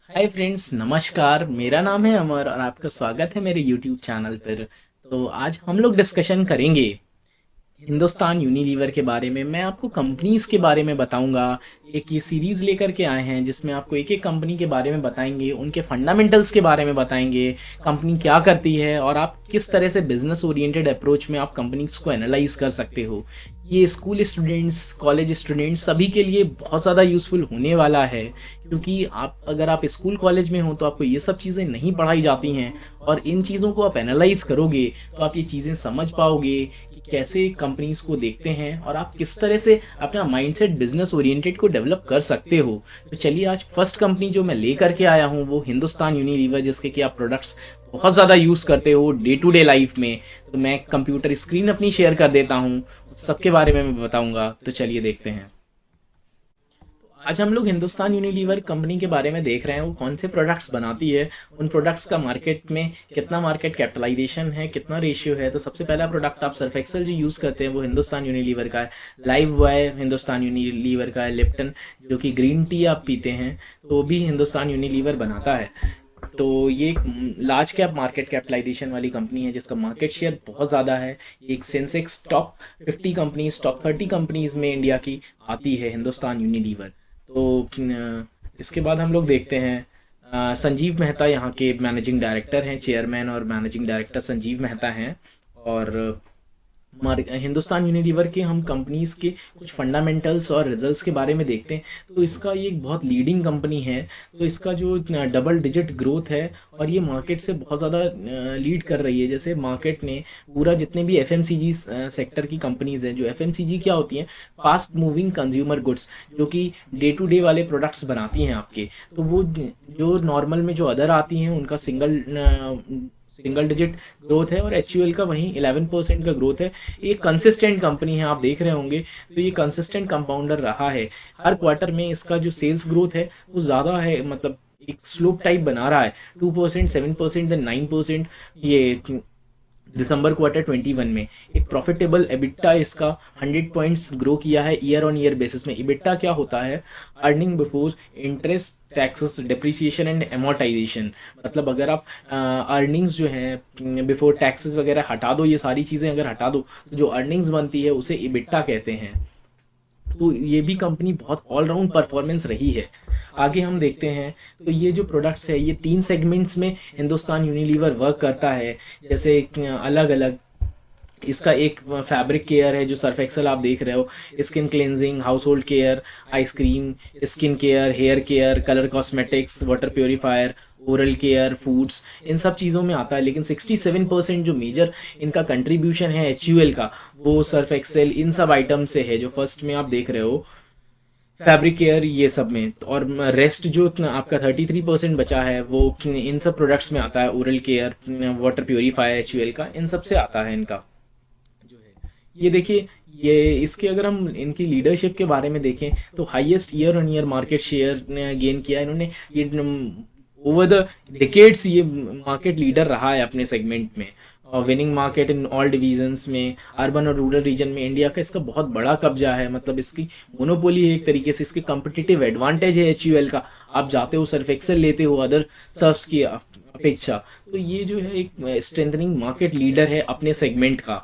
Hi friends, नमस्कार। मेरा नाम है अमर और आपका स्वागत है मेरे यूट्यूब चैनल पर। तो आज हम लोग डिस्कशन करेंगे हिंदुस्तान यूनिलीवर के बारे में। मैं आपको कंपनीज के बारे में बताऊंगा। एक ये सीरीज लेकर के आए हैं जिसमें आपको एक एक कंपनी के बारे में बताएंगे, उनके फंडामेंटल्स के बारे में बताएंगे, कंपनी क्या करती है और आप किस तरह से बिजनेस ओरिएंटेड अप्रोच में आप कंपनीज को एनालाइज कर सकते हो। ये स्कूल स्टूडेंट्स, कॉलेज स्टूडेंट्स सभी के लिए बहुत ज़्यादा यूज़फुल होने वाला है, क्योंकि आप अगर आप स्कूल कॉलेज में हो तो आपको ये सब चीज़ें नहीं पढ़ाई जाती हैं, और इन चीज़ों को आप एनालाइज करोगे तो आप ये चीज़ें समझ पाओगे कि कैसे कंपनीज को देखते हैं और आप किस तरह से अपना माइंडसेट बिजनेस ओरिएंटेड को डेवलप कर सकते हो। तो चलिए, आज फर्स्ट कंपनी जो मैं लेकर के आया हूँ वो हिंदुस्तान यूनिलीवर, जिसके कि आप प्रोडक्ट्स बहुत ज़्यादा यूज़ करते हो डे टू डे लाइफ में। तो मैं कंप्यूटर स्क्रीन अपनी शेयर कर देता हूँ, सबके बारे में मैं बताऊंगा। तो चलिए देखते हैं। आज हम लोग हिंदुस्तान यूनिलीवर कंपनी के बारे में देख रहे हैं, वो कौन से प्रोडक्ट्स बनाती है, उन प्रोडक्ट्स का मार्केट में कितना मार्केट कैपिटलाइजेशन है, कितना रेशियो है। तो सबसे पहला प्रोडक्ट आप सर्फ एक्सेल जो यूज़ करते हैं वो हिंदुस्तान यूनिलीवर का है। लाइव बॉय हिंदुस्तान यूनिलीवर का है। लिप्टन जो कि ग्रीन टी आप पीते हैं तो वो भी हिंदुस्तान यूनिलीवर बनाता है। तो ये एक लार्ज कैप मार्केट कैपिटलाइजेशन वाली कंपनी है जिसका मार्केट शेयर बहुत ज़्यादा है। एक Sensex top 50 companies, top 30 companies में इंडिया की आती है हिंदुस्तान यूनिलीवर। तो इसके बाद हम लोग देखते हैं संजीव मेहता यहाँ के मैनेजिंग डायरेक्टर हैं। चेयरमैन और मैनेजिंग डायरेक्टर संजीव मेहता हैं। और हिंदुस्तान यूनिलीवर के हम कंपनीज के कुछ फंडामेंटल्स और रिजल्ट्स के बारे में देखते हैं। तो इसका ये एक बहुत लीडिंग कंपनी है। तो इसका जो डबल डिजिट ग्रोथ है और ये मार्केट से बहुत ज़्यादा लीड कर रही है। जैसे मार्केट ने पूरा जितने भी एफएमसीजी सेक्टर की कंपनीज हैं, जो एफएमसीजी क्या होती हैं, फास्ट मूविंग कंज्यूमर गुड्स, जो कि डे टू डे वाले प्रोडक्ट्स बनाती हैं आपके। तो वो जो नॉर्मल में जो अदर आती हैं उनका सिंगल डिजिट ग्रोथ है और एचयूएल का वहीं 11% का ग्रोथ है। ये कंसिस्टेंट कंपनी है, आप देख रहे होंगे। तो ये कंसिस्टेंट कंपाउंडर रहा है। हर क्वार्टर में इसका जो सेल्स ग्रोथ है वो ज़्यादा है, मतलब एक स्लोप टाइप बना रहा है। 2%, 7%, देन 9%। ये दिसंबर क्वार्टर 21 में एक प्रॉफिटेबल एबिटा इसका 100 पॉइंट्स ग्रो किया है ईयर ऑन ईयर बेसिस में। एबिटा क्या होता है? Earning before interest, taxes, depreciation and amortisation. मतलब अगर आप अर्निंग्स जो हैं बिफोर टैक्सेस वगैरह हटा दो, ये सारी चीज़ें अगर हटा दो, तो जो अर्निंग्स बनती है उसे एबिटा कहते हैं। तो ये भी कंपनी बहुत ऑलराउंड परफॉर्मेंस रही है। आगे हम देखते हैं। तो ये जो प्रोडक्ट्स है ये 3 सेगमेंट्स में हिंदुस्तान यूनिलीवर वर्क करता है। जैसे अलग अलग इसका एक फैब्रिक केयर है जो सर्फ एक्सल आप देख रहे हो, skin cleansing, household care, ice cream, skin care, hair care, colour cosmetics, water purifier, oral care, foods, इन सब चीज़ों में आता है। लेकिन 67% जो मेजर इनका कंट्रीब्यूशन है एचयूएल का, वो सर्फ एक्सेल इन सब आइटम से है, जो फर्स्ट में आप देख रहे हो, फैब्रिक केयर, ये सब में। और रेस्ट जो आपका 33% बचा है वो इन सब प्रोडक्ट्स में आता है। Oral care, water purifier HUL का, इन सब से आता है इनका जो है। ये देखिए, ये इसके अगर हम इनकी लीडरशिप के बारे में देखें तो highest year on year market share gain किया है इन्होंने। ये ओवर द डिकेड्स ये मार्केट लीडर रहा है अपने सेगमेंट में। और winning market in all divisions में, अर्बन और रूरल रीजन में इंडिया का इसका बहुत बड़ा कब्जा है। मतलब इसकी मोनोपोली है एक तरीके से, इसके कम्पिटिटिव एडवांटेज है एचयूएल का। आप जाते हो सर्फ एक्सेल लेते हो अदर सर्फ्स की अपेक्षा। तो ये जो है एक स्ट्रेंथनिंग मार्केट लीडर है अपने सेगमेंट का।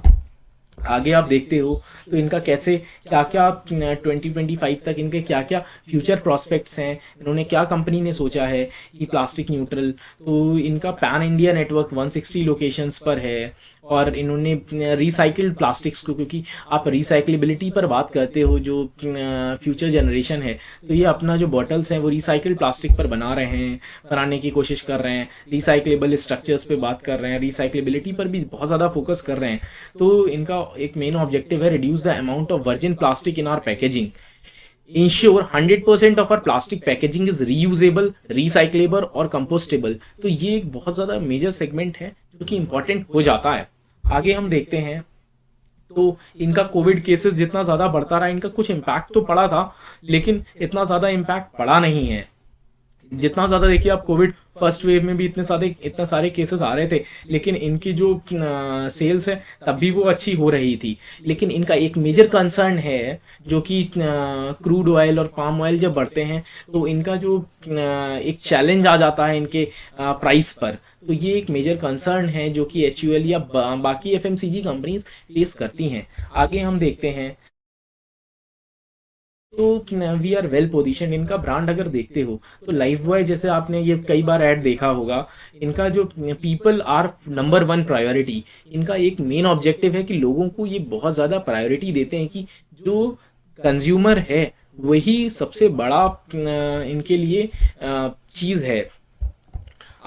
आगे आप देखते हो तो इनका कैसे क्या क्या 2025 तक इनके क्या क्या फ्यूचर प्रोस्पेक्ट्स हैं, इन्होंने क्या, कंपनी ने सोचा है कि प्लास्टिक न्यूट्रल। तो इनका पैन इंडिया नेटवर्क 160 लोकेशंस पर है। और इन्होंने रिसाइकिल्ड प्लास्टिक्स को, क्योंकि आप रिसाइकलेबिलिटी पर बात करते हो, जो फ्यूचर जनरेशन है, तो ये अपना जो बॉटल्स हैं वो रिसाइकिल्ड प्लास्टिक पर बना रहे हैं, बनाने की कोशिश कर रहे हैं। रिसाइकलेबल स्ट्रक्चर्स पे बात कर रहे हैं, रिसाइकलेबिलिटी पर भी बहुत ज़्यादा फोकस कर रहे हैं। तो इनका एक मेन ऑब्जेक्टिव है reduce the amount of virgin plastic in our packaging, ensure 100% of our plastic packaging is reusable, recyclable और कंपोस्टेबल। तो ये एक बहुत ज़्यादा मेजर सेगमेंट है जो कि इंपॉर्टेंट हो जाता है। आगे हम देखते हैं। तो इनका कोविड केसेस जितना ज़्यादा बढ़ता रहा, इनका कुछ इम्पैक्ट तो पड़ा था, लेकिन इतना ज़्यादा इम्पैक्ट पड़ा नहीं है। जितना ज़्यादा देखिए आप कोविड फर्स्ट वेव में भी इतने सारे केसेस आ रहे थे, लेकिन इनकी जो सेल्स है तब भी वो अच्छी हो रही थी। लेकिन इनका एक मेजर कंसर्न है जो कि क्रूड ऑयल और पाम ऑयल जब बढ़ते हैं तो इनका जो एक चैलेंज आ जाता है इनके प्राइस पर। तो ये एक मेजर कंसर्न है जो कि एचयूएल या बाकी एफएमसीजी कंपनीज फेस करती हैं। आगे हम देखते हैं तो वी आर वेल पोजिशन। इनका ब्रांड अगर देखते हो तो लाइफ बॉय जैसे आपने ये कई बार ऐड देखा होगा, इनका जो people our number one priority, इनका एक मेन ऑब्जेक्टिव है कि लोगों को ये बहुत ज़्यादा प्रायोरिटी देते हैं कि जो कंज्यूमर है वही सबसे बड़ा इनके लिए चीज़ है।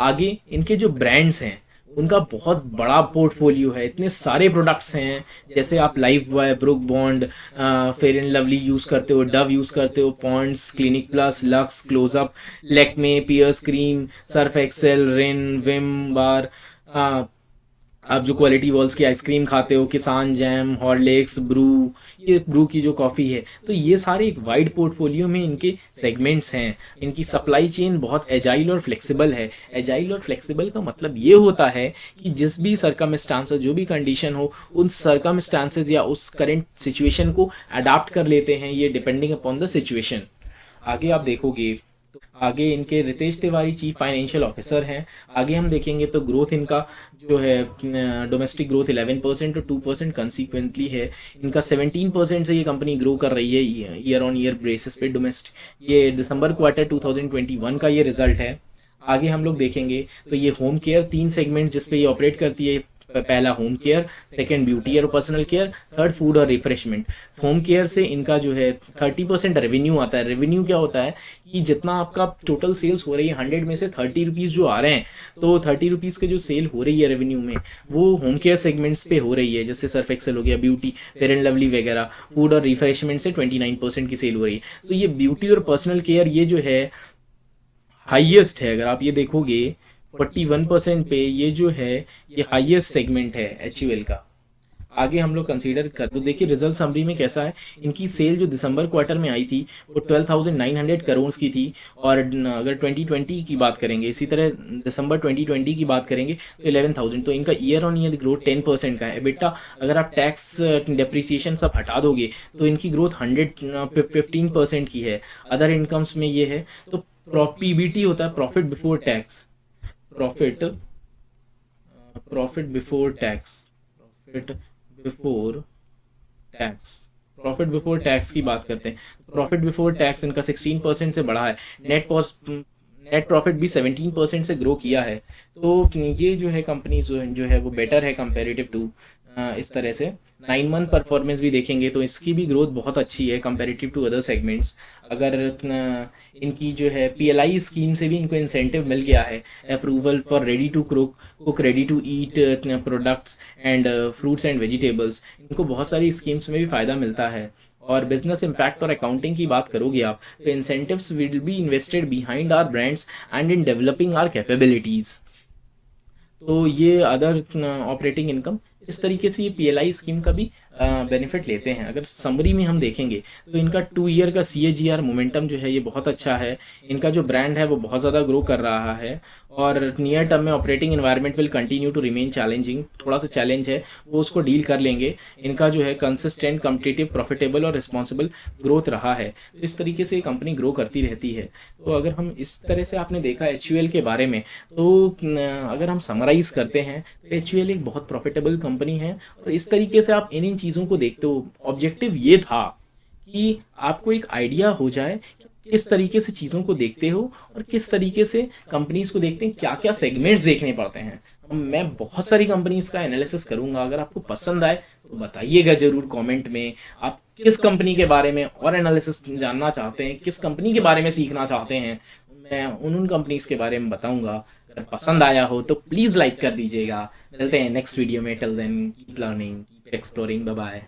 आगे इनके जो ब्रांड्स हैं उनका बहुत बड़ा पोर्टफोलियो है, इतने सारे प्रोडक्ट्स हैं। जैसे आप Lifebuoy, Brooke Bond, Fair and Lovely use करते हो, डव यूज़ करते हो, Pond's, Clinic Plus, Lux, Closeup, Lakme, Pears cream, Surf Excel, Rin, Vim bar, आप जो क्वालिटी वॉल्स की आइसक्रीम खाते हो, किसान जैम, हॉर्लिक्स, ब्रू, ये ब्रू की जो कॉफ़ी है। तो ये सारे एक वाइड पोर्टफोलियो में इनके सेगमेंट्स हैं। इनकी सप्लाई चेन बहुत एजाइल और फ्लेक्सिबल है। एजाइल और फ्लेक्सिबल का मतलब ये होता है कि जिस भी सरकमस्टांसेस, जो भी कंडीशन हो, उन सरकमस्टांसेस या उस करंट सिचुएशन को अडाप्ट कर लेते हैं, ये डिपेंडिंग अपॉन द सिचुएशन। आगे आप देखोगे तो आगे इनके Ritesh Tiwari chief financial officer हैं। आगे हम देखेंगे तो ग्रोथ इनका जो है डोमेस्टिक ग्रोथ 11% और 2% कंसिक्वेंटली है। इनका 17% से ये कंपनी ग्रो कर रही है ईयर ऑन ईयर बेसिस पे डोमेस्टिक। ये दिसंबर क्वार्टर 2021 का ये रिजल्ट है। आगे हम लोग देखेंगे तो ये होम केयर, 3 सेगमेंट जिस पे ये ऑपरेट करती है। पहला होम केयर, सेकंड ब्यूटी और पर्सनल केयर, थर्ड फूड और रिफ्रेशमेंट। होम केयर से इनका जो है 30% रेवेन्यू आता है। रेवेन्यू क्या होता है कि जितना आपका टोटल सेल्स हो रही है 100 में से 30 रुपीज़ जो आ रहे हैं, तो 30 रुपीज़ के जो सेल हो रही है रेवेन्यू में, वो होम केयर सेगमेंट्स पे हो रही है। जैसे सर्फ एक्सेल हो गया, ब्यूटी, फेयर एंड लवली वगैरह। फूड और रिफ्रेशमेंट से 29% की सेल हो रही है। तो ये ब्यूटी और पर्सनल केयर ये जो है हाईएस्ट है। अगर आप ये देखोगे 41% पे ये जो है ये हाईएस्ट सेगमेंट है एचयूएल का। आगे हम लोग कंसीडर कर तो देखिए रिजल्ट समरी में कैसा है। इनकी सेल जो दिसंबर क्वार्टर में आई थी वो 12,900 करोड़ की थी। और अगर 2020 की बात करेंगे, इसी तरह दिसंबर 2020 की बात करेंगे तो 11,000। तो इनका ईयर ऑन ईयर ग्रोथ 10% का है। बेटा अगर आप टैक्स डेप्रिसिएशन सब हटा दोगे तो इनकी ग्रोथ 115% की है। अदर इनकम्स में ये है तो पीबीटी होता है, profit before tax, profit profit before tax, profit before tax, profit before tax की बात करते हैं। प्रॉफिट बिफोर टैक्स इनका 16% से बढ़ा है। नेट प्रॉफिट भी 17% से ग्रो किया है। तो ये जो है कंपनी जो है वो बेटर है कंपेरेटिव टू इस तरह से। 9 मंथ परफॉर्मेंस भी देखेंगे तो इसकी भी ग्रोथ बहुत अच्छी है कंपेरेटिव टू अदर सेगमेंट्स। अगर इनकी जो है पीएलआई स्कीम से भी इनको इंसेंटिव मिल गया है, approval for ready to cook ready to eat products and fruits and vegetables. इनको बहुत सारी स्कीम्स में भी फ़ायदा मिलता है। और बिजनेस इम्पैक्ट और अकाउंटिंग की बात करोगे आप तो incentives will be invested behind our brands and in developing our capabilities. तो ये अदर ऑपरेटिंग इनकम, इस तरीके से ये पीएलआई स्कीम का भी बेनिफिट लेते हैं। अगर समरी में हम देखेंगे तो इनका 2 ईयर का सीएजीआर मोमेंटम जो है ये बहुत अच्छा है। इनका जो ब्रांड है वो बहुत ज़्यादा ग्रो कर रहा है। और नियर टर्म में operating environment will continue to remain challenging. थोड़ा सा चैलेंज है वो उसको डील कर लेंगे। इनका जो है कंसिस्टेंट, कम्पिटिटिव, प्रॉफिटेबल और रिस्पॉन्सिबल ग्रोथ रहा है। तो इस तरीके से कंपनी ग्रो करती रहती है। तो अगर हम इस तरह से आपने देखा एचयूएल के बारे में, तो अगर हम समराइज़ करते हैं तो एचयूएल एक बहुत प्रॉफिटेबल कंपनी है। और इस तरीके से आप इन चीज़ों को देखते हो। ऑब्जेक्टिव ये था कि आपको एक आइडिया हो जाए कि किस तरीके से चीज़ों को देखते हो और किस तरीके से कंपनीज को देखते हैं, क्या क्या सेगमेंट्स देखने पड़ते हैं। मैं बहुत सारी कंपनीज का एनालिसिस करूंगा। अगर आपको पसंद आए तो बताइएगा ज़रूर कमेंट में आप किस कंपनी के बारे में और एनालिसिस जानना चाहते हैं, किस कंपनी के बारे में सीखना चाहते हैं। मैं उन कंपनीज के बारे में बताऊंगा। अगर पसंद आया हो तो प्लीज़ लाइक कर दीजिएगा। मिलते हैं नेक्स्ट वीडियो में। Till then keep learning, keep exploring, bye bye.